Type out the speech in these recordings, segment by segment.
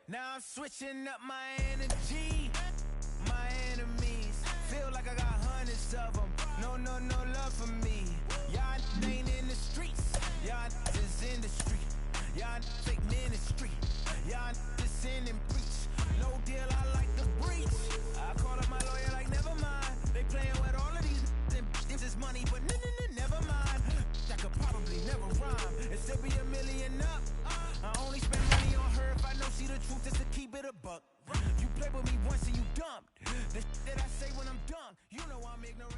Now I'm switching up my energy. My enemies feel like I got hundreds of them. No love for me. Y'all ain't in the streets. Y'all is in the street. Y'all fake ministry. Y'all just in and preach. No deal, I like the breach. I call up my lawyer like, never mind. They playing with all of these this is money, but never mind. That could probably never rhyme and still be $1 million up. I only spend money on her if I know she the truth, just to keep it a buck. You play with me once and you dumped. The that I say when I'm done, you know I'm ignorant.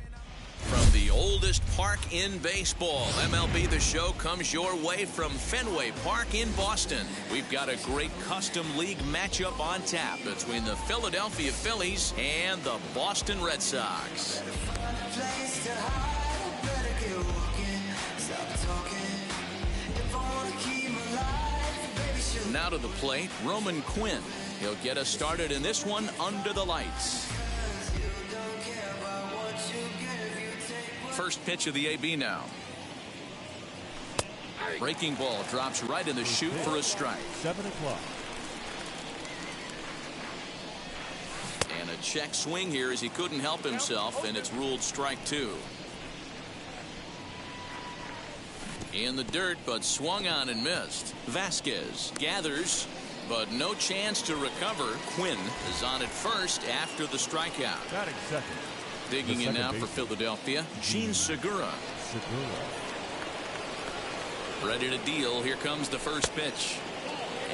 From the oldest park in baseball, MLB The Show comes your way from Fenway Park in Boston. We've got a great custom league matchup on tap between the Philadelphia Phillies and the Boston Red Sox. Now to the plate, Roman Quinn. He'll get us started in this one under the lights. First pitch of the AB now. Breaking ball drops right in the chute for a strike. 7 o'clock. And a check swing here as he couldn't help himself, and it's ruled strike 2. In the dirt, but swung on and missed. Vasquez gathers, but no chance to recover. Quinn is on at first after the strikeout. Batting second. Digging in now for Philadelphia, Gene Segura. Ready to deal. Here comes the first pitch.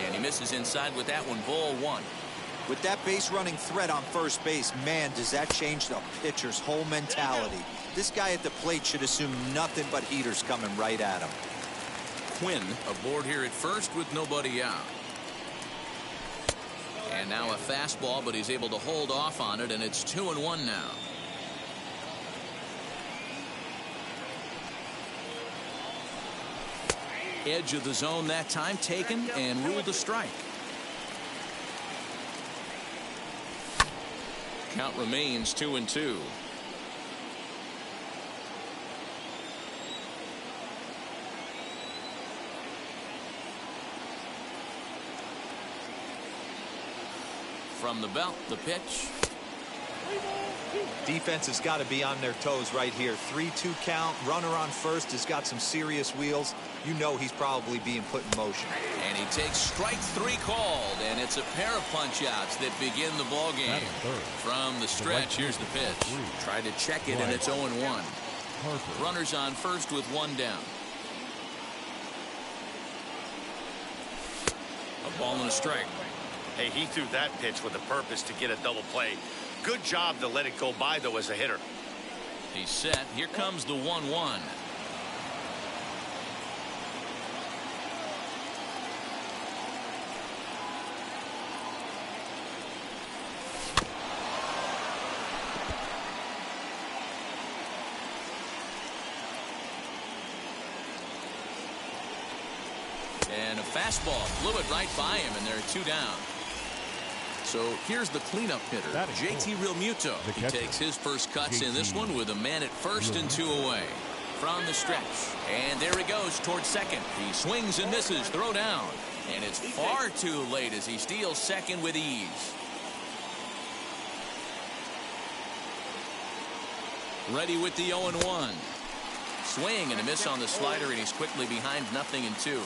And he misses inside with that one. Ball 1. With that base running threat on first base, man, does that change the pitcher's whole mentality. This guy at the plate should assume nothing but heaters coming right at him. Quinn aboard here at first with nobody out. And now a fastball, but he's able to hold off on it, and it's 2-1 now. Edge of the zone that time taken and ruled a strike. Count remains 2-2. From the belt, the pitch. Defense has got to be on their toes right here. 3-2 count. Runner on first has got some serious wheels. You know he's probably being put in motion. And he takes strike 3 called, and it's a pair of punch-outs that begin the ball game. From the stretch, here's the pitch. Tried to check it, and it's 0-1. Runners on first with 1 down. A ball and a strike. Hey, he threw that pitch with a purpose to get a double play. Good job to let it go by, though, as a hitter. He's set. Here comes the 1-1. And a fastball blew it right by him, and there are 2 down. So here's the cleanup hitter, JT Realmuto. He takes his first cuts in this one with a man at first and 2 away. From the stretch, and there he goes towards second. He swings and misses, throw down, and it's far too late as he steals second with ease. Ready with the 0-1. Swing and a miss on the slider, and he's quickly behind 0-2.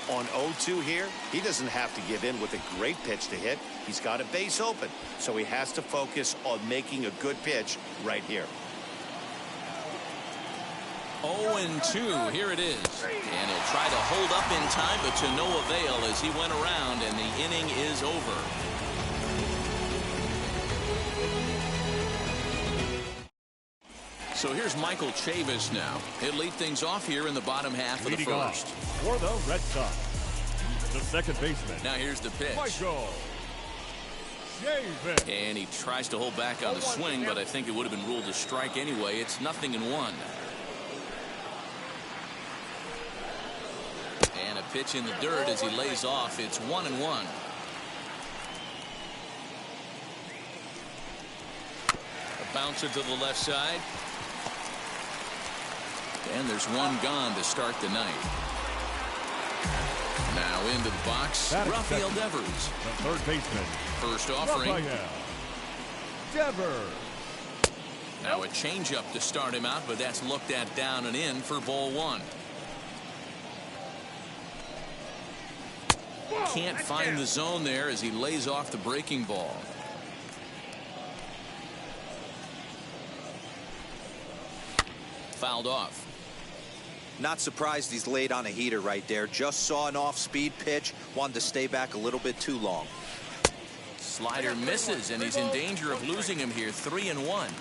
On 0-2 here, he doesn't have to give in with a great pitch to hit. He's got a base open, so he has to focus on making a good pitch right here. 0-2, here it is. And he'll try to hold up in time, but to no avail as he went around, and the inning is over. So here's Michael Chavis now. He'll lead things off here in the bottom half of the first. For the Red Sox, the second baseman. Now here's the pitch. Michael Chavis. And he tries to hold back on the swing, but I think it would have been ruled a strike anyway. It's 0-1. And a pitch in the dirt as he lays off. It's 1-1. A bouncer to the left side. And there's 1 gone to start the night. Now into the box, Rafael Devers. The third baseman. First offering. Rafael Devers. Now a changeup to start him out, but that's looked at down and in for ball 1. Can't find the zone there as he lays off the breaking ball. Fouled off. Not surprised he's laid on a heater right there. Just saw an off-speed pitch. Wanted to stay back a little bit too long. Slider misses, and he's in danger of losing him here. 3-1.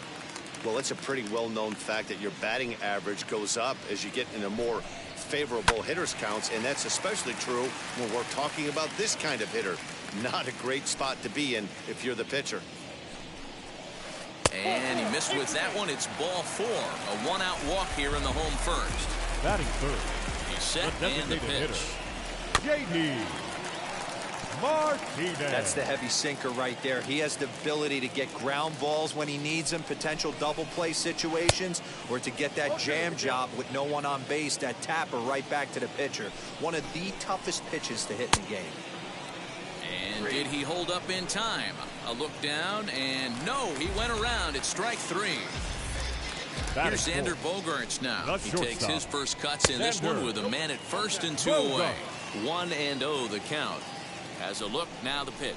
Well, it's a pretty well-known fact that your batting average goes up as you get into more favorable hitters counts, and that's especially true when we're talking about this kind of hitter. Not a great spot to be in if you're the pitcher. And he missed with that one. It's ball 4. A 1-out walk here in the home first. Batting third. He's set and the pitch. J.D. Martinez. That's the heavy sinker right there. He has the ability to get ground balls when he needs them, potential double play situations, or to get that jam job with no one on base, that tapper right back to the pitcher. One of the toughest pitches to hit in the game. And did he hold up in time? A look down, and no, he went around. It's strike 3. Here's Xander Bogaerts now. He takes his first cuts in this one with a man at first and 2 away. 1-0 the count. Has a look, now the pitch.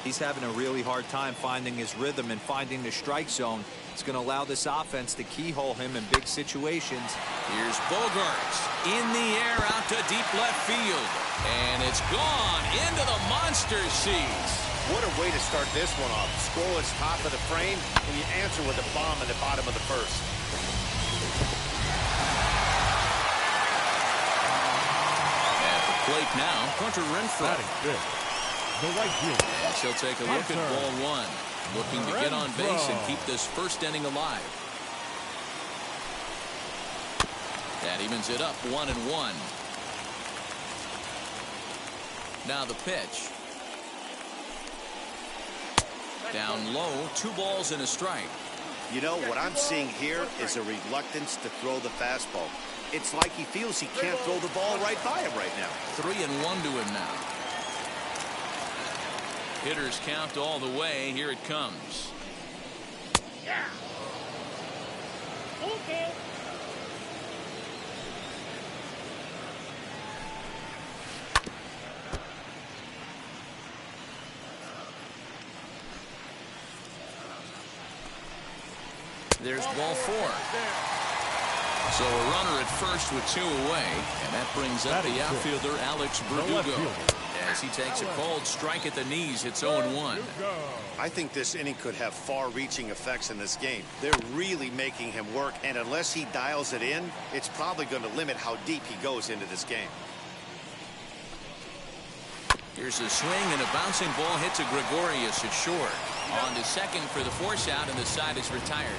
He's having a really hard time finding his rhythm and finding the strike zone. It's going to allow this offense to keyhole him in big situations. Here's Bogaerts in the air out to deep left field. And it's gone into the monster seats. What a way to start this one off. Scoreless top of the frame, and you answer with a bomb in the bottom of the first. At the plate now, Hunter Renfroe. Batting fifth. The right fielder. And she'll take a look at ball 1. Looking to get on base and keep this first inning alive. That evens it up 1-1. Now the pitch. Down low, 2 balls and a strike. You know, what I'm seeing here is a reluctance to throw the fastball. It's like he feels he can't throw the ball right by him right now. 3-1 to him now. Hitters count all the way. Here it comes. Okay. There's ball 4. So a runner at first with 2 away, and that brings up the outfielder Alex Verdugo as he takes a cold strike at the knees. It's 0-1. I think this inning could have far-reaching effects in this game. They're really making him work, and unless he dials it in, it's probably going to limit how deep he goes into this game. Here's a swing and a bouncing ball hit to Gtorrious at short. On to second for the force out, and the side is retired.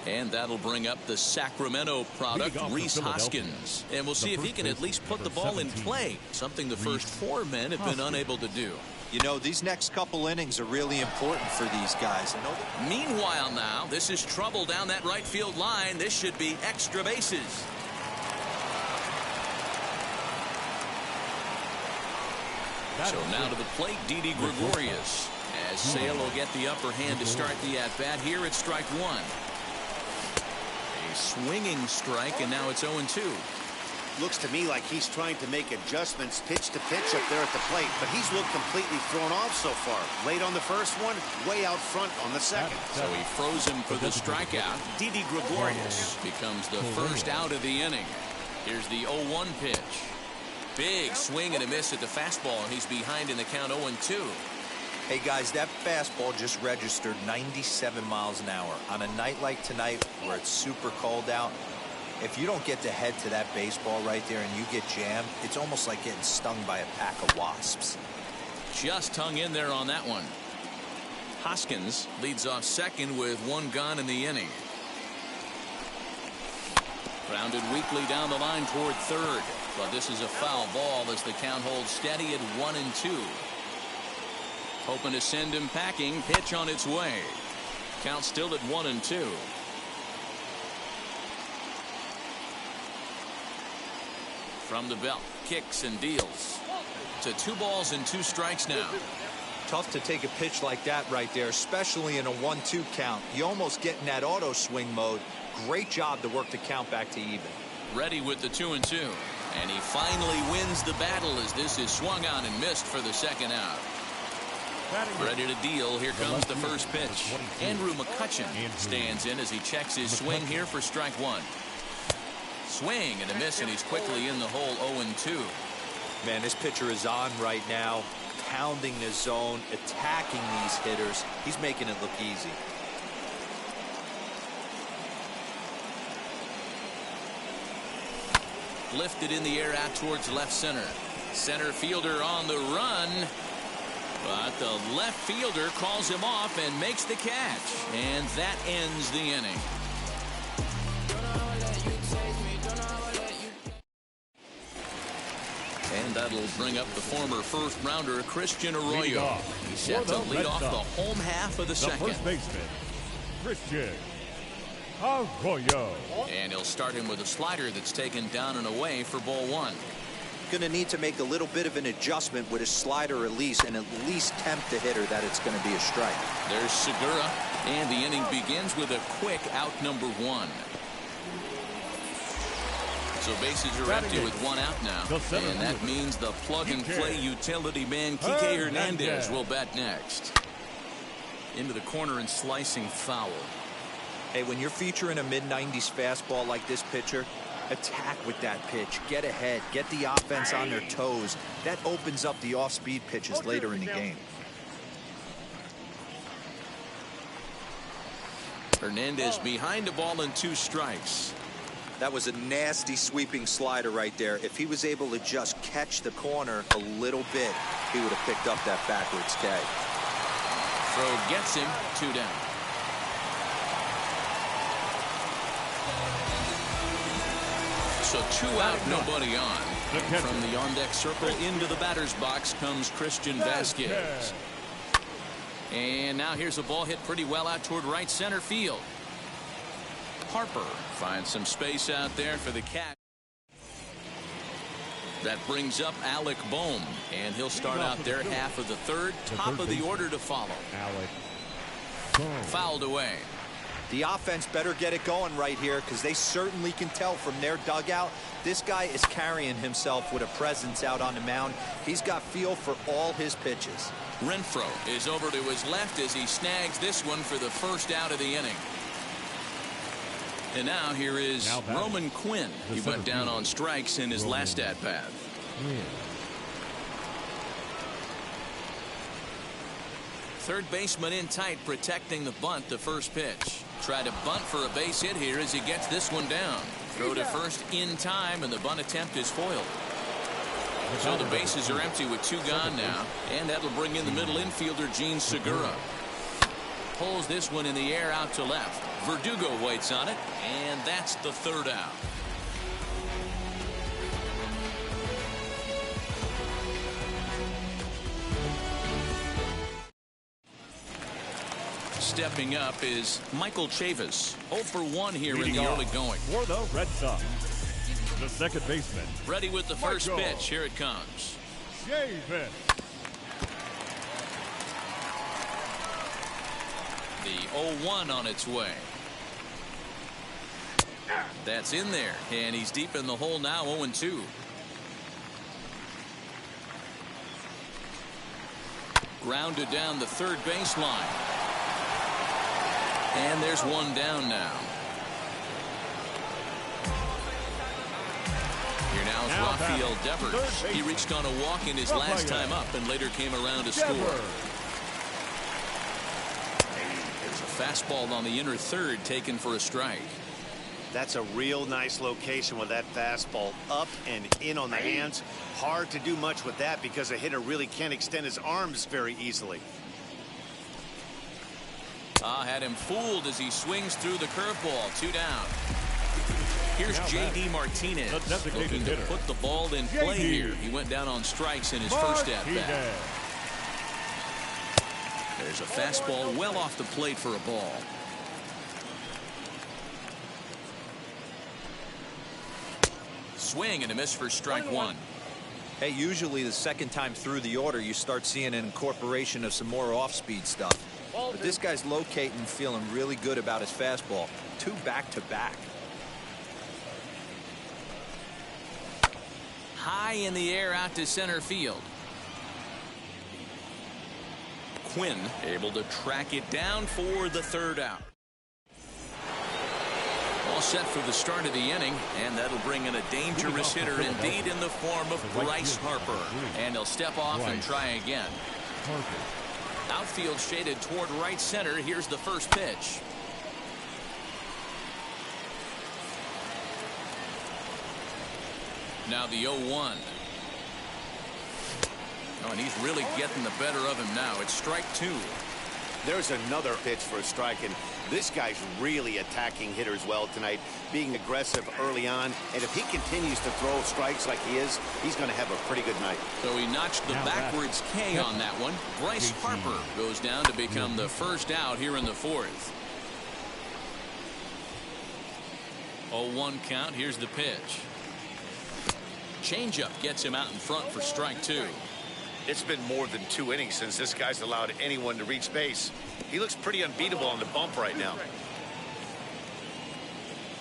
And that'll bring up the Sacramento product, Rhys Hoskins. And we'll see if he can at least put the ball in play, something the first 4 men have been unable to do. You know, these next couple innings are really important for these guys. Meanwhile now, this is trouble down that right field line. This should be extra bases. So now to the plate, Didi Gregorius, as Sale will get the upper hand to start the at-bat. Here it's strike 1. A swinging strike, and now it's 0-2. Looks to me like he's trying to make adjustments pitch to pitch up there at the plate, but he's looked completely thrown off so far. Late on the first one, way out front on the second. So he froze him for the strikeout. Didi Gregorius becomes the first out of the inning. Here's the 0-1 pitch. Big swing and a miss at the fastball, and he's behind in the count 0-2. Hey guys, that fastball just registered 97 miles an hour. On a night like tonight where it's super cold out, if you don't get the head to that baseball right there and you get jammed, it's almost like getting stung by a pack of wasps. Just hung in there on that one. Hoskins leads off second with 1 gone in the inning. Grounded weakly down the line toward third, but this is a foul ball as the count holds steady at 1-2. Hoping to send him packing. Pitch on its way. Count still at 1-2. From the belt, kicks and deals. To 2 balls and 2 strikes now. Tough to take a pitch like that right there, especially in a 1-2 count. You almost get in that auto swing mode. Great job to work the count back to even. Ready with the 2-2. And he finally wins the battle as this is swung on and missed for the second out. Ready to deal. Here comes the first pitch. Andrew McCutchen stands in as he checks his swing here for strike 1. Swing and a miss, and he's quickly in the hole. 0-2. Man, this pitcher is on right now, pounding the zone, attacking these hitters. He's making it look easy. Lifted in the air out towards left center. Center fielder on the run. But the left fielder calls him off and makes the catch. And that ends the inning. And that'll bring up the former first-rounder Christian Arroyo. He's set to lead off the home half of the second. First baseman, Christian Arroyo. And he'll start him with a slider that's taken down and away for ball 1. Going to need to make a little bit of an adjustment with his slider release and at least tempt the hitter that it's going to be a strike. There's Segura, and the inning begins with a quick out number 1. So bases are empty with 1 out now, and that means the plug-and-play utility man Kike Hernandez will bat next. Into the corner and slicing foul. Hey, when you're featuring a mid-90s fastball like this pitcher, attack with that pitch, get ahead, get the offense on their toes. That opens up the off-speed pitches later in the game. Hernandez behind the ball and 2 strikes. That was a nasty sweeping slider right there. If he was able to just catch the corner a little bit, he would have picked up that backwards K. Throw gets him, 2 down. So 2 out, nobody on. From the on-deck circle into the batter's box comes Christian Vasquez. And now here's a ball hit pretty well out toward right center field. Harper finds some space out there for the catch. That brings up Alec Bohm, and he'll start out their half of the third. Top of the order to follow. Alec. Fouled away. The offense better get it going right here, because they certainly can tell from their dugout this guy is carrying himself with a presence out on the mound. He's got feel for all his pitches. Renfroe is over to his left as he snags this one for the first out of the inning. And now here is Roman Quinn. He went down on strikes in his last at-bat. Third baseman in tight, protecting the bunt. The first pitch. Tried to bunt for a base hit here as he gets this one down. Throw to first in time, and the bunt attempt is foiled. So the bases are empty with 2 gone now, and that'll bring in the middle infielder Gene Segura. Pulls this one in the air out to left. Verdugo waits on it, and that's the third out. Stepping up is Michael Chavis. 0 for 1 here in the early going. For the Red Sox, the second baseman. Ready with the first pitch. Here it comes. Chavis. The 0-1 on its way. That's in there, and he's deep in the hole now. 0-2. Grounded down the third baseline. And there's one down now. Here now is Rafael Devers. He reached on a walk in his last time up and later came around to score. There's a fastball on the inner third taken for a strike. That's a real nice location with that fastball up and in on the hands. Hard to do much with that because a hitter really can't extend his arms very easily. Had him fooled as he swings through the curveball. 2 down. Here's J.D. Martinez looking to put the ball in play here. He went down on strikes in his first at-bat. There's a fastball well off the plate for a ball. Swing and a miss for strike 1. Hey, usually the second time through the order you start seeing an incorporation of some more off-speed stuff. But this guy's locating, feeling really good about his fastball. 2 back-to-back. High in the air out to center field. Quinn able to track it down for the third out. All set for the start of the inning, and that'll bring in a dangerous hitter indeed in the form of Bryce Harper. And he'll step off and try again. Outfield shaded toward right center. Here's the first pitch. Now the 0-1. Oh, and he's really getting the better of him now. It's strike 2. There's another pitch for a strike, and this guy's really attacking hitters well tonight, being aggressive early on. And if he continues to throw strikes like he is, he's going to have a pretty good night. So he notched the backwards K on that one. Bryce Harper goes down to become the first out here in the fourth. 0-1 count. Here's the pitch. Changeup gets him out in front for strike 2. It's been more than 2 innings since this guy's allowed anyone to reach base. He looks pretty unbeatable on the bump right now.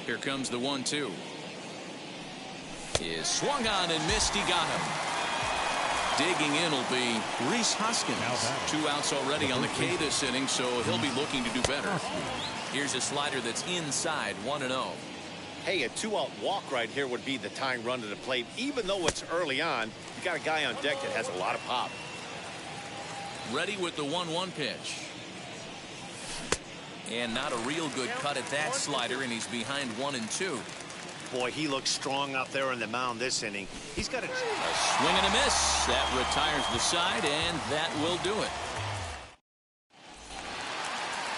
Here comes the 1-2. Is swung on and missed. He got him. Digging in will be Rhys Hoskins. 2 outs already on the K this inning, so he'll be looking to do better. Here's a slider that's inside. 1-0. Hey, a 2-out walk right here would be the tying run to the plate. Even though it's early on, you got a guy on deck that has a lot of pop. Ready with the 1-1 pitch. And not a real good cut at that slider, and he's behind 1-2. Boy, he looks strong out there on the mound this inning. He's got a swing and a miss. That retires the side, and that will do it.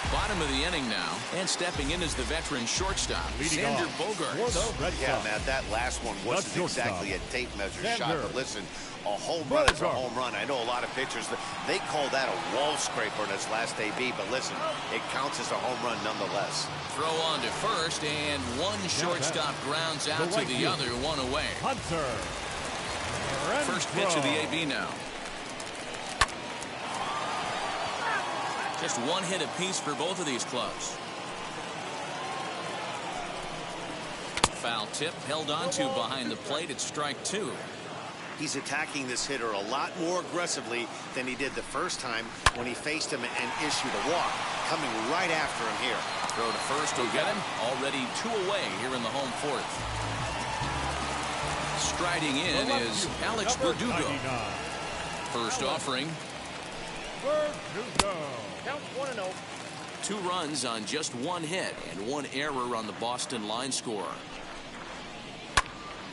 Bottom of the inning now, and stepping in is the veteran shortstop, Xander Bogaerts. Yeah, Matt, that last one wasn't exactly a tape measure shot, but listen, a home run is a home run. I know a lot of pitchers, they call that a wall scraper in its last AB, but listen, it counts as a home run nonetheless. Throw on to first, and one shortstop grounds out to the other, one away. First pitch of the AB now. Just one hit apiece for both of these clubs. Foul tip held on to behind the plate at strike 2. He's attacking this hitter a lot more aggressively than he did the first time when he faced him and issued a walk. Coming right after him here. Throw to first will get him. Already 2 away here in the home 4th. Striding in is Alex Verdugo. First offering. Count 1-0. 2 runs on just 1 hit and 1 error on the Boston line score.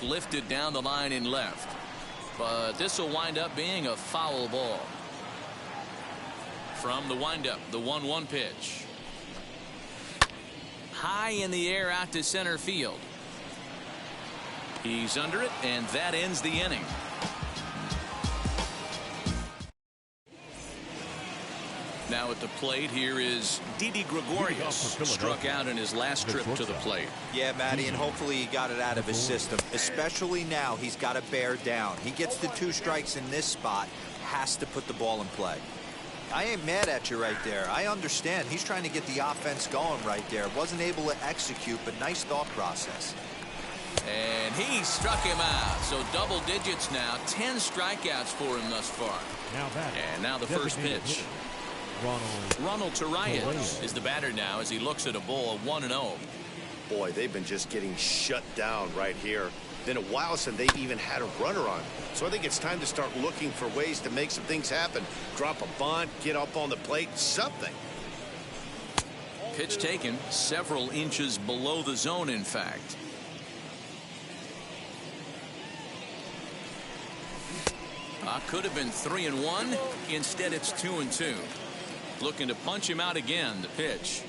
Lifted down the line in left. But this will wind up being a foul ball. From the windup, the 1-1 pitch. High in the air out to center field. He's under it, and that ends the inning. Now at the plate here is Didi Gregorius. Struck out in his last trip to the plate. Yeah, Matty, and hopefully he got it out of his system. Especially now, he's got to bear down. He gets the 2 strikes in this spot, has to put the ball in play. I ain't mad at you right there. I understand. He's trying to get the offense going right there. Wasn't able to execute, but nice thought process. And he struck him out. So double digits now. 10 strikeouts for him thus far. And now the first pitch. Ronald Gtorrious is the batter now as he looks at a ball of 1-0. Boy, they've been just getting shut down right here. Been a while since they've even had a runner on. So I think it's time to start looking for ways to make some things happen. Drop a bunt, get up on the plate, something. Pitch taken several inches below the zone, in fact. Could have been 3-1. Instead, it's 2-2. Looking to punch him out again. The pitch.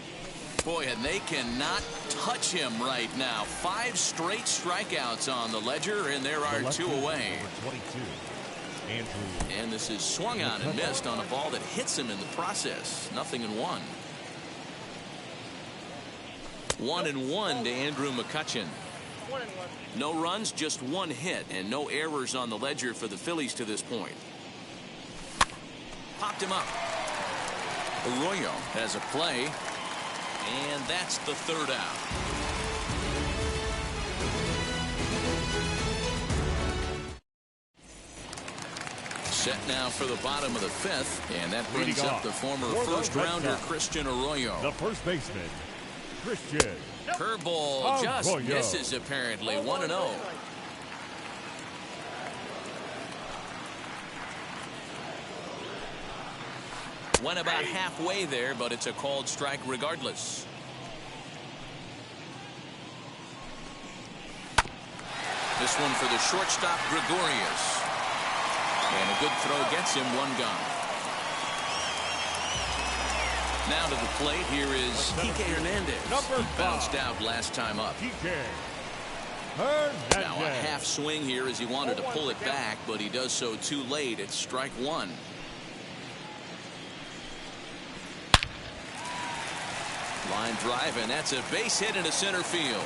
Boy, and they cannot touch him right now. 5 straight strikeouts on the ledger, and there are 2 away. And this is swung on and missed on a ball that hits him in the process. 0-1. 1-1 to Andrew McCutchen. No runs, just 1 hit, and no errors on the ledger for the Phillies to this point. Popped him up. Arroyo has a play, and that's the 3rd out. Set now for the bottom of the 5th, and that brings up the former first-rounder Christian Arroyo. The first baseman, Christian. Curveball just misses apparently. 1-0. Went about halfway there, but it's a called strike regardless. This one for the shortstop, Gregorius. And a good throw gets him 1 gone. Now to the plate, here is Kike Hernandez. He bounced out last time up. Now a half swing here as he wanted to pull it back, but he does so too late. It's strike 1. Line drive, and that's a base hit into center field.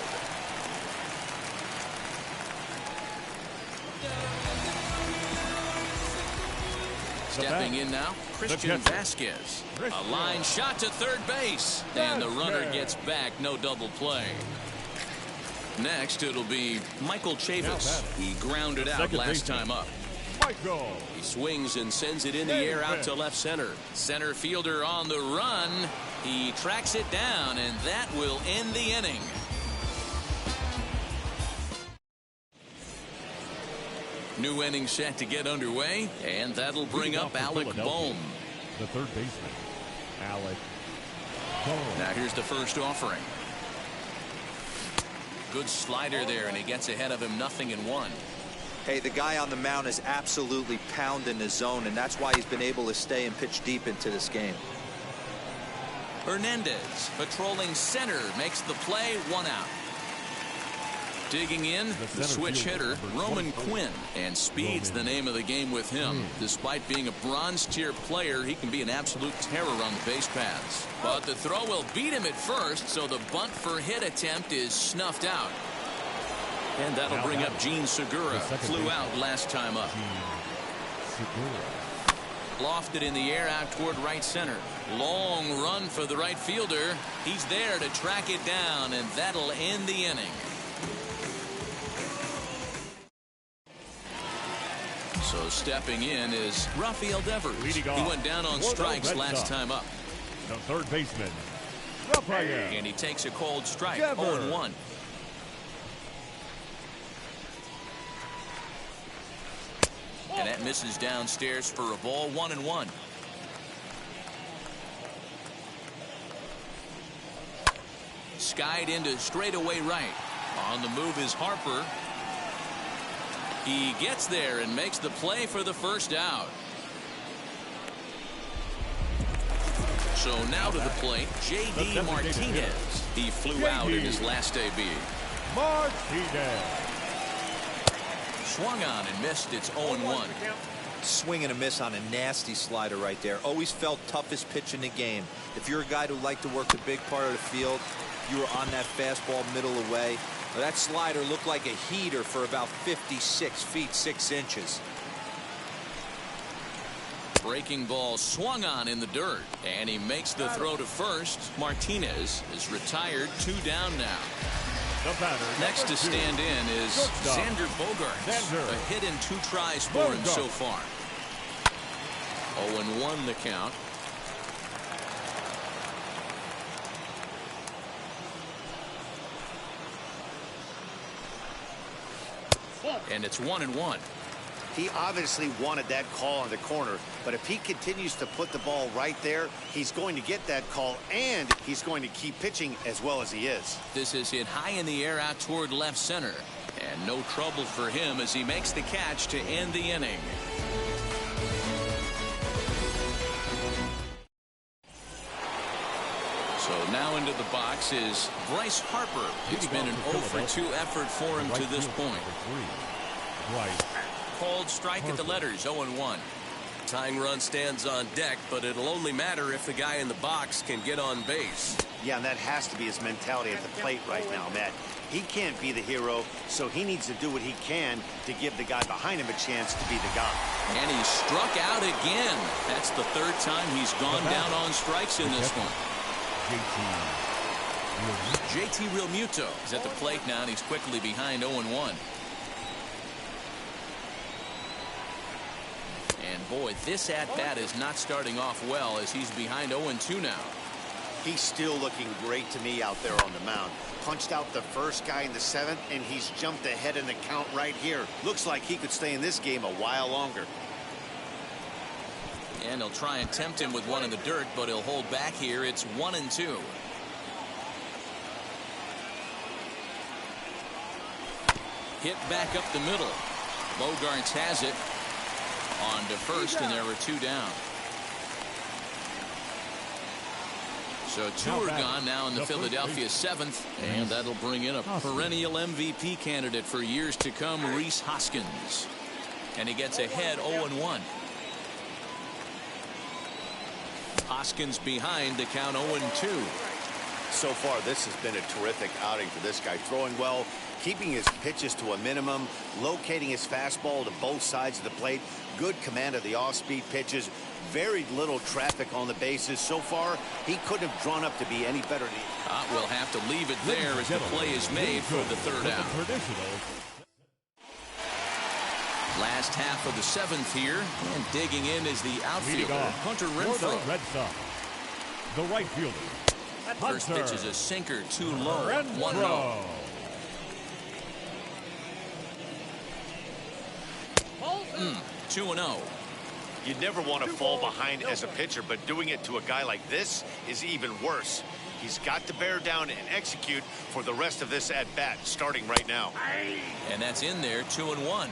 Stepping in now, Christian Vasquez. A line shot to third base, and the runner gets back. No double play. Next, it'll be Michael Chavis. He grounded out last time up. He swings and sends it in the air out to left center. Center fielder on the run. He tracks it down, and that will end the inning. New inning set to get underway, and that'll bring up Alec Bohm. The third baseman, Alec Bohm. Now here's the first offering. Good slider there, and he gets ahead of him. 0-1. Hey, the guy on the mound is absolutely pounding the zone, and that's why he's been able to stay and pitch deep into this game. Hernandez patrolling center makes the play, 1 out. Digging in, the switch hitter, Roman Quinn. And speed's the name of the game with him. Despite being a bronze tier player, he can be an absolute terror on the base paths. But the throw will beat him at first, so the bunt for hit attempt is snuffed out. And that'll bring up Gene Segura. Flew out last time up. Lofted in the air out toward right center. Long run for the right fielder. He's there to track it down, and that'll end the inning. So stepping in is Rafael Devers. He went down on strikes last time up. The third baseman, Rafael. And he takes a cold strike, 0-1. And that misses downstairs for a ball, 1-1. Skied into straightaway right. On the move is Harper. He gets there and makes the play for the first out. So now to the plate, J.D. Martinez. He flew out in his last AB. Martinez. Swung on and missed. It's 0-1. Swing and a miss on a nasty slider right there. Always felt toughest pitch in the game. If you're a guy who liked to work the big part of the field, you were on that fastball middle away. That slider looked like a heater for about 56 feet 6 inches. Breaking ball swung on in the dirt, and he makes the throw to first. Martinez is retired, 2 down now. Next to stand in is Xander Bogaerts. A hit in 2 tries for him so far. 0-1 the count. And it's 1-1. He obviously wanted that call on the corner, but if he continues to put the ball right there, he's going to get that call, and he's going to keep pitching as well as he is. This is hit high in the air out toward left center, and no trouble for him as he makes the catch to end the inning. So now into the box is Bryce Harper. It's been an 0-for-2 effort for him to this point. Cold strike at the letters, 0-1. Tying run stands on deck, but it'll only matter if the guy in the box can get on base. Yeah, and that has to be his mentality at the plate right now, Matt. He can't be the hero, so he needs to do what he can to give the guy behind him a chance to be the guy. And he struck out again. That's the 3rd time he's gone down on strikes in this one. JT Realmuto is at the plate now, and he's quickly behind 0-1. And boy, this at-bat is not starting off well as he's behind 0-2 now. He's still looking great to me out there on the mound. Punched out the first guy in the 7th, and he's jumped ahead in the count right here. Looks like he could stay in this game a while longer. And he'll try and tempt him with one in the dirt, but he'll hold back here. It's 1-2. Hit back up the middle. Bogaerts has it. On to first, and there were 2 down. So 2 are gone now in the Philadelphia 7th, and that'll bring in a perennial MVP candidate for years to come, Rhys Hoskins. And he gets ahead 0-1. Hoskins behind to count 0-2. So far, this has been a terrific outing for this guy. Throwing well, keeping his pitches to a minimum, locating his fastball to both sides of the plate, good command of the off-speed pitches, very little traffic on the bases. So far, he couldn't have drawn up to be any better. We'll have to leave it there as the play is made for the 3rd out. Last half of the 7th here, and digging in is the outfielder, Hunter Renfroe. The right fielder. First pitch is a sinker, too low, 1-0. 2-0. You never want to fall behind as a pitcher, but doing it to a guy like this is even worse. He's got to bear down and execute for the rest of this at-bat, starting right now. And that's in there, 2-1.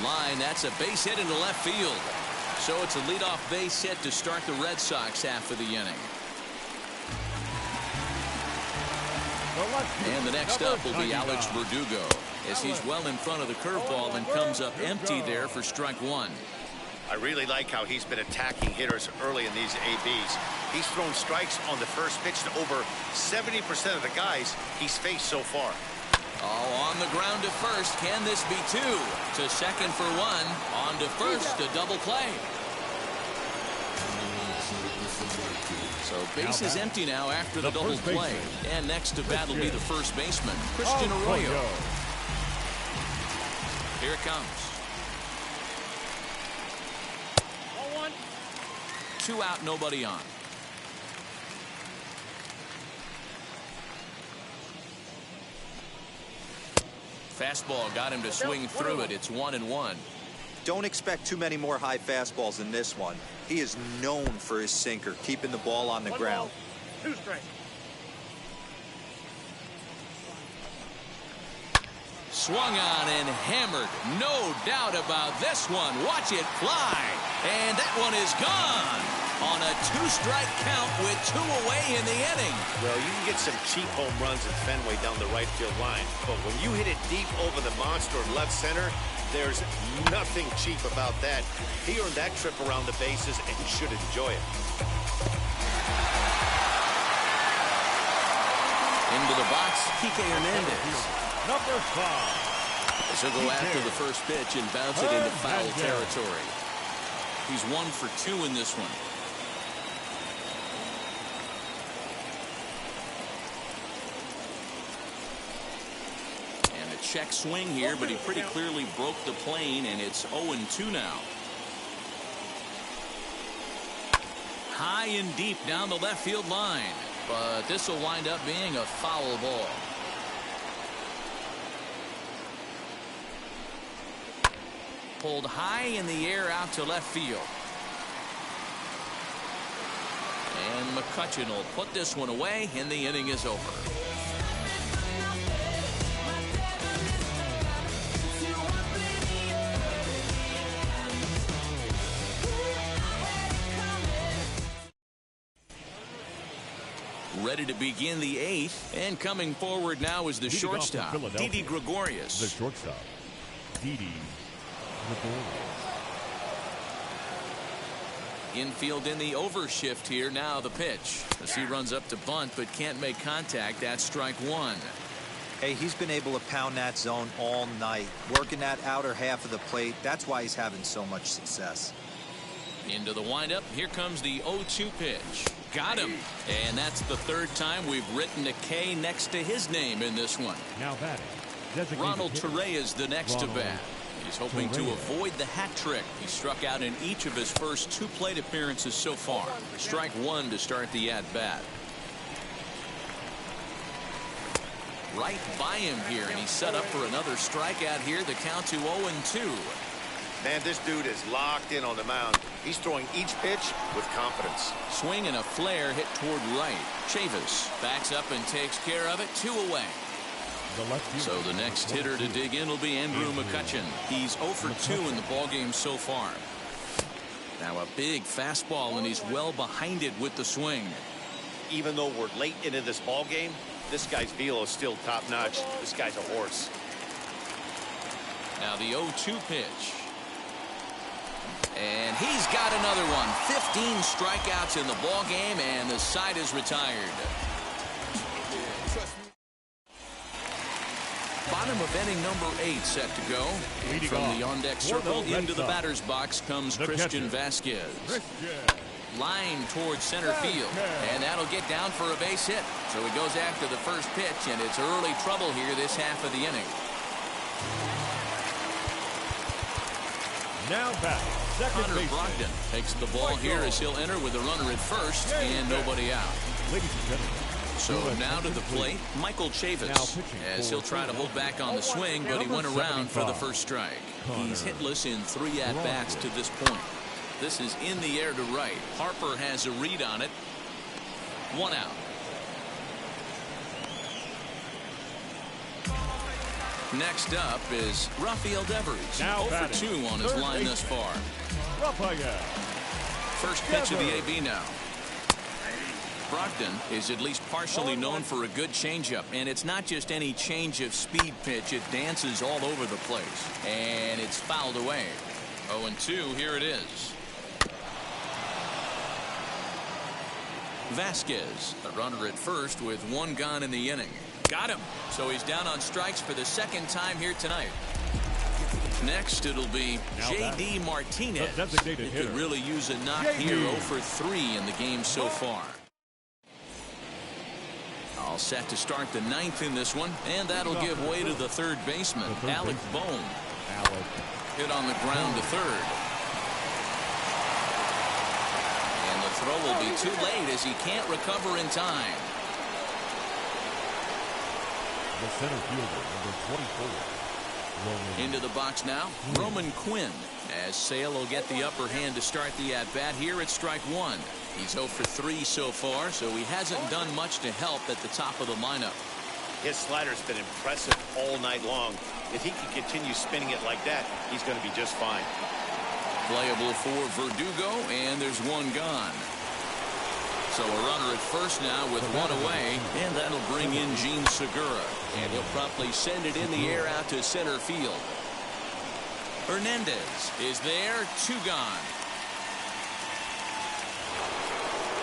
line. That's a base hit into left field. So it's a leadoff base hit to start the Red Sox half of the inning. And the next up will be Alex Verdugo, as he's well in front of the curveball and comes up empty there for strike one. I really like how he's been attacking hitters early in these ABs. He's thrown strikes on the first pitch to over 70% of the guys he's faced so far. Oh, on the ground to first. Can this be two? To second for one. On to first, a double play. So base is empty now after the double play. And next to bat will be the first baseman, Christian Arroyo. Here it comes. 2 out, nobody on. Fastball got him to swing through it. It's 1-1. Don't expect too many more high fastballs in this one. He is known for his sinker, keeping the ball on the ground. 2 strikes. Swung on and hammered. No doubt about this one. Watch it fly. And that one is gone on a 2-strike count with 2 away in the inning. Well, you can get some cheap home runs at Fenway down the right field line, but when you hit it deep over the monster in left center, there's nothing cheap about that. He earned that trip around the bases and should enjoy it. Into the box, Kike Hernandez. Number 5. As he'll go after the first pitch and bounce it into foul territory. He's 1 for 2 in this one. And a check swing here, but he pretty clearly broke the plane, and it's 0-2 now. High and deep down the left field line, but this will wind up being a foul ball. Pulled high in the air out to left field. And McCutchen will put this one away, and the inning is over. Ready to begin the 8th, and coming forward now is the shortstop, Didi Gregorius. The shortstop, Didi. Infield in the overshift here. Now the pitch as he runs up to bunt but can't make contact. That's strike 1. Hey, he's been able to pound that zone all night, working that outer half of the plate. That's why he's having so much success. Into the windup. Here comes the 0-2 pitch. Got him. And that's the 3rd time we've written a K next to his name in this one. Now batting, Ronald Torreyes is the next to bat. He's hoping to avoid the hat trick. He struck out in each of his first 2 plate appearances so far. Strike 1 to start the at-bat. Right by him here, and he's set up for another strikeout here. The count to 0-2. Man, this dude is locked in on the mound. He's throwing each pitch with confidence. Swing and a flare hit toward right. Chavis backs up and takes care of it. 2 away. So the next hitter to dig in will be Andrew McCutchen. He's 0 for 2 in the ballgame so far. Now a big fastball, and he's well behind it with the swing. Even though we're late into this ball game, this guy's velo is still top-notch. This guy's a horse. Now the 0-2 pitch. And he's got another one. 15 strikeouts in the ballgame, and the side is retired. Bottom of inning number 8 set to go. From the on-deck circle into the batter's box comes Christian Vasquez. Line towards center field, and that'll get down for a base hit. So he goes after the first pitch, and it's early trouble here this half of the inning. Now back, Hunter Brogdon takes the ball here as he'll enter with a runner at first and nobody out. Ladies and gentlemen. So now to the plate, Michael Chavis, as he'll try to hold back on the swing, but he went around for the first strike. He's hitless in 3 at-bats to this point. This is in the air to right. Harper has a read on it. 1 out. Next up is Rafael Devers. Now 0 for 2 on his line thus far. Rafael. First pitch of the AB now. Brogdon is at least partially known for a good changeup, and it's not just any change of speed pitch. It dances all over the place, and it's fouled away. 0-2, here it is. Vasquez, a runner at first with 1 gone in the inning. Got him. So he's down on strikes for the second time here tonight. Next, it'll be J.D. Martinez. He could really use a knock here. 0 for 3 in the game so far. All set to start the 9th in this one, and that'll give way to the third baseman, Alec Bohm. Hit on the ground to third. And the throw will be too late as he can't recover in time. The center fielder, number 24. Into the box now, Roman Quinn, as Sale will get the upper hand to start the at-bat here at strike 1. He's 0 for 3 so far, so he hasn't done much to help at the top of the lineup. His slider's been impressive all night long. If he can continue spinning it like that, he's going to be just fine. Playable for Verdugo, and there's 1 gone. So a runner at first now with 1 away, and that'll bring in Gene Segura. And he'll promptly send it in the air out to center field. Hernandez is there, 2 gone.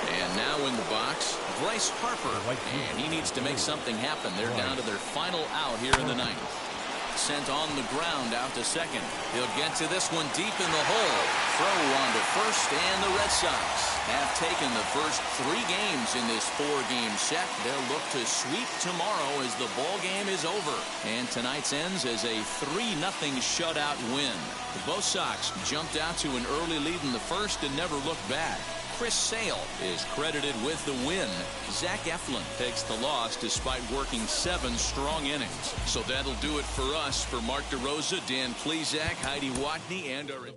And now in the box, Bryce Harper. And he needs to make something happen. They're down to their final out here in the 9th. Sent on the ground out to second. He'll get to this one deep in the hole. Throw on to first, and the Red Sox have taken the first 3 games in this 4-game set. They'll look to sweep tomorrow as the ball game is over. And tonight's ends as a 3-0 shutout win. Both Sox jumped out to an early lead in the first and never looked back. Chris Sale is credited with the win. Zach Eflin takes the loss despite working 7 strong innings. So that'll do it for us. For Mark DeRosa, Dan Plesac, Heidi Watney, and our...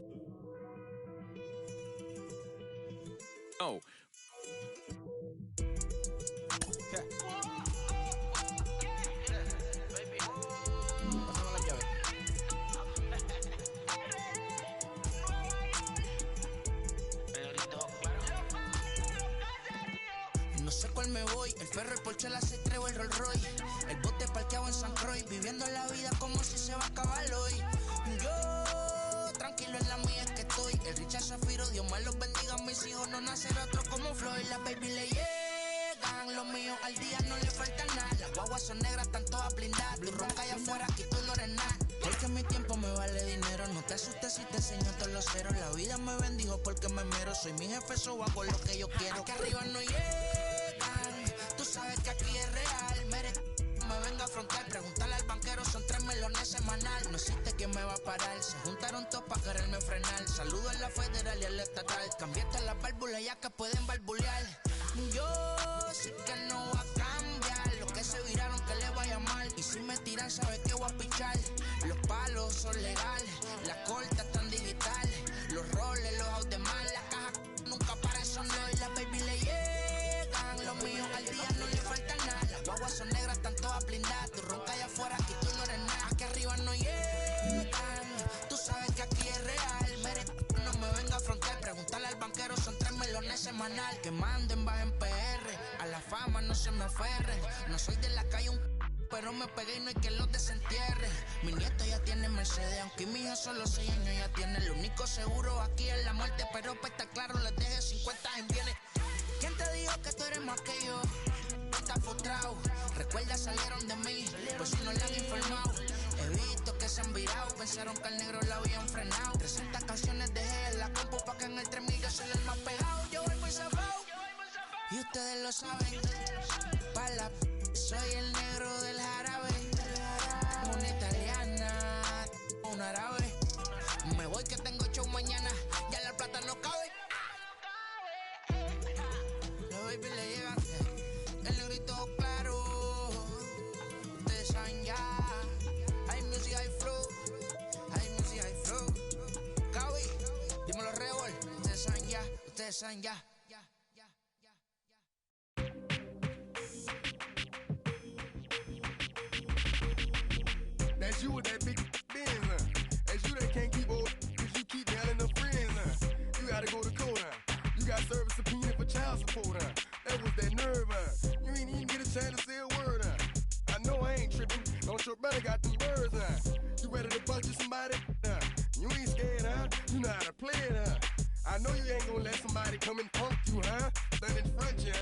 Oh. No sé cuál me voy, el perro, el Porsche, la C3 o el Rolls Royce. El bote parqueado en San Croix, viviendo la vida como si se va a acabar hoy. Yo, tranquilo en la mía es que estoy. El Richard Zafiro, Dios me los bendiga. Mis hijos no nacerá otro como Floyd. Las baby le llegan, los míos al día no le falta nada. Las guaguas son negras, están todas blindadas. Tu ronca allá afuera, aquí tú no eres nada. Porque mi tiempo me vale dinero. No te asustes si te enseño todos los ceros. La vida me bendijo porque me mero. Soy mi jefe, so hago lo que yo quiero. Aquí arriba no llegan. Tú sabes que aquí es real. Me venga a afrontar, preguntarle al banquero, son 3 melones semanal. No existe quien me va a parar. Se juntaron todos para quererme frenar. Saludo a la federal y al estatal. Cambié todas las válvulas ya que pueden barbulear. Yo sé que no va a cambiar. Los que se viraron que le vaya mal. Y si me tiran, sabes que voy a pichar. Los palos son legales, las cortas están digitales. Los roles, los out de mal. Las cajas nunca paran, son los y las baby le llegan. Los míos al día no le falta nada. Las guaguas son negras, están todas blindadas. Tu ronca allá afuera, aquí tú no eres nada. Aquí arriba no llegan. Tú sabes que aquí es real. No me venga a afrontar, preguntarle al banquero, son 3 melones semanal. Que manden, bajen PR. A la fama no se me aferren. No soy de la calle pero me pegué y no hay que los desentierre. Mi nieto ya tiene Mercedes, aunque mi hija solo 6 años ya tiene. Lo único seguro aquí es la muerte, pero para estar claro les deje 50 en bienes. ¿Quién te dijo que tú eres más que yo? Estás frustrado, recuerda salieron de mí, pues si no le han informado. He visto que se han virado, pensaron que al negro la habían frenado. 300 canciones dejé en la compu pa' que en el 3000 yo soy el más pegado. Yo voy muy zafado, y ustedes lo saben. Pa' la soy el negro del jarabe. Una italiana, un árabe. Me voy que tengo show mañana, ya la plata no cabe. Los baby le llegan, el negrito claro. Ustedes saben ya. Hay music, hay flow. Hay music, hay flow. Cabi, dímelo Rebol. Ustedes saben ya, ustedes saben ya. you with that big Benz, That's you that can't keep old, cause you keep yelling her friends, You gotta go to court, You got service subpoena for child support, That was that nerve, You ain't even get a chance to say a word, I know I ain't tripping, don't your brother got them birds, You ready to bust you somebody, You ain't scared, You know how to play it, I know you ain't gonna let somebody come and punk you, Stand in front you,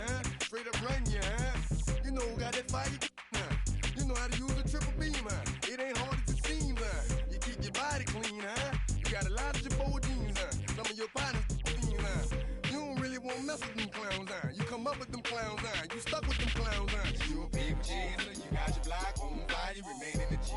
Straight up run you, You know who got that fire, You know how to use a triple beam, It ain't hard as it seems, You keep your body clean, You got a lot of your bold jeans, Some of your partners, You don't really want to mess with them clowns, You come up with them clowns, You stuck with them clowns, You a paper chaser, you got your block on fire, you remain in the G.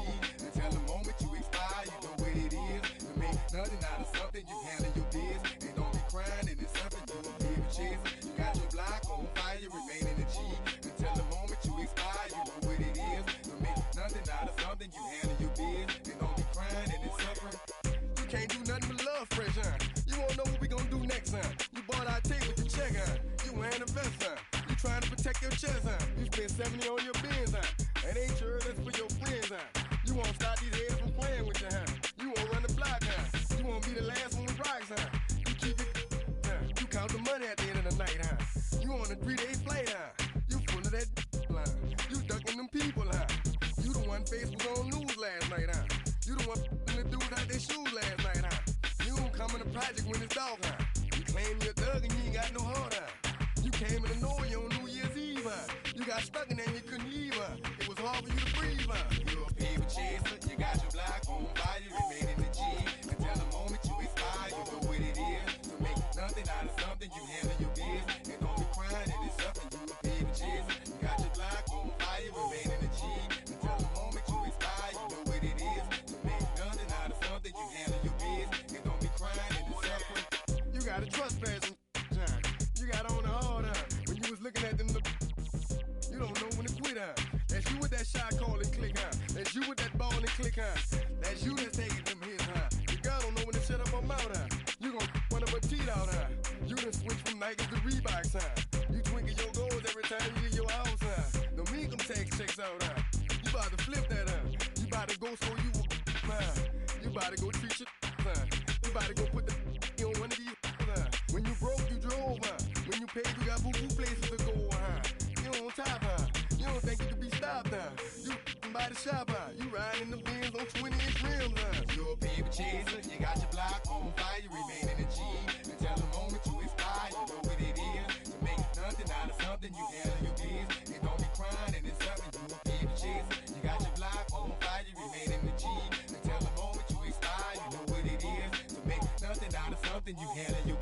Until the moment you expire, you know what it is. To make nothing out of something, you handle your biz. And don't be crying, and it's something you a paper chaser. You got your block on fire, you remain in the G. Until the moment you expire, you know what it is. To make nothing out of something, you handle your biz. And don't be crying, and it's suffering. You can't do nothing but love fresh, You won't know what we gonna do next, You bought our tape with your check, You wearing a vest, You trying to protect your chest, You spend 70 on your bins, That ain't sure that's for your friends, You won't stop these heads from playing with you, You won't run the block, You won't be the last one with rocks, You keep it, You count the money at the end of the night, You on a 3-day flight, You full of that, You ducking them people, You the one face was on news last night, You the one the dudes out their shoes last night, You don't come in the project when it's dark, You claim you're a thug and you ain't got no heart, You came in the North on New Year's Eve, You got stuck and then you couldn't leave, It was hard for you to breathe, You a paper chaser, you got your block on fire, you remain in the G. Until the moment you expire, you know what it is. To make nothing out of something, you handle your biz. And don't be crying, it is something, you a paper chaser. You got your block on fire, you remain in the G. Until the moment you expire, you know what it is. To make nothing out of something, you handle your biz. And don't be crying, it is suffering. You got a trespass, You got on the hard, When you was looking at them, you don't know when to quit, That's you with that shot call and click, That's you with that ball and click, That's you that's taking them hits, Your girl don't know when to shut up her mouth, You gon' one of her teeth out, You done switch from Nikes to Reeboks, You twinkle your goals every time you leave your house, No income tax checks out, You bout to flip that, You bout to go so you You bout to go treat your, You bout to go put the on one of these, When you broke, you drove, When you paid, you got boo-boo places to go, You on top, You don't think you can be stopped, You by the shop, You riding in the Benz on 20-inch rims, You a paper chaser, you got your block on fire, you remain in the G. Until the moment you expire, you know what it is. To make nothing out of something, you handle your biz. And don't be crying, and it's something, you a paper chaser. You got your block on fire, you remain in the G. Until the moment you expire, you know what it is. To make nothing out of something, you handle your